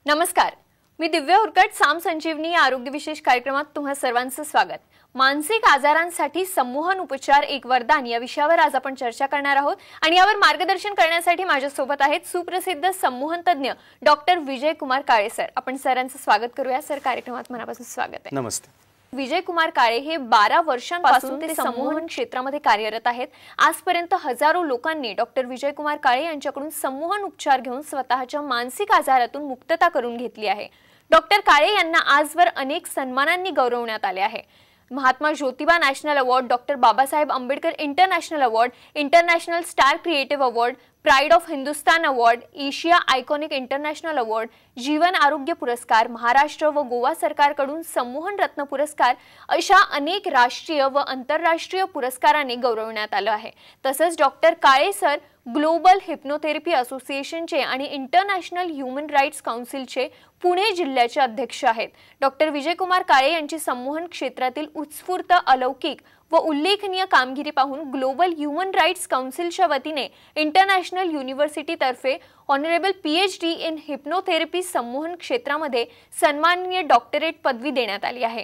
नमस्कार, मी दिव्या उरकट साम संजीवनी या आरोग्य विशेष कार्यक्रमात तुम्हा सर्वांचं स्वागत। मानसिक आजारांसाठी संमोहन उपचार एक वरदान या विषयावर आज आपण चर्चा करणार आहोत आणि यावर मार्गदर्शन करण्यासाठी माझ्या सोबत आहेत सुप्रसिद्ध संमोहन तज्ञ डॉक्टर विजय कुमार काळे सर। आपण सरांचं स्वागत करूया। सर, कार्यक्रमात मनापासून स्वागत आहे। नमस्ते। विजय कुमार काळे हे 12 वर्षांपासून ते संमोहन क्षेत्रामध्ये कार्यरत आहेत। आजपर्यंत हजारो लोकांनी डॉक्टर विजय कुमार काळे यांच्याकडून संमोहन उपचार घेऊन स्वतःच्या मानसिक आजारातून मुक्तता करून घेतली आहे। डॉक्टर काळे यांना आजवर अनेक सन्मानांनी गौरवण्यात आले आहे। Mahatma Jyotiba national award, doctor Babasaheb Ambedkar international award, international star creative award, pride of Hindustan award, Asia iconic international award, जीवन आरोग्य पुरस्कार, महाराष्ट्र व गोवा सरकारकडून संमोहन रत्न पुरस्कार अशा अनेक राष्ट्रीय व आंतरराष्ट्रीय पुरस्कारांनी गौरवण्यात आले आहे। तसंच डॉक्टर काळे सर ग्लोबल हिप्नोथेरपी असोसिएशनचे आणि इंटरनॅशनल ह्यूमन राईट्स काउन्सिलचे पुणे जिल्ह्याचे अध्यक्ष आहेत। डॉक्टर विजय कुमार काळे यांची संमोहन क्षेत्रातील उत्स्फूर्त, अलौकिक व उल्लेखनीय कामगिरी पाहून ग्लोबल ह्यूमन राईट्स काउन्सिलच्या वतीने इंटरनॅशनल युनिव्हर्सिटी तर्फे ऑनरेबल PhD इन हिप्नोथेरपी संमोहन क्षेत्रामध्ये सन्माननीय डॉक्टरेट पदवी देण्यात आली आहे।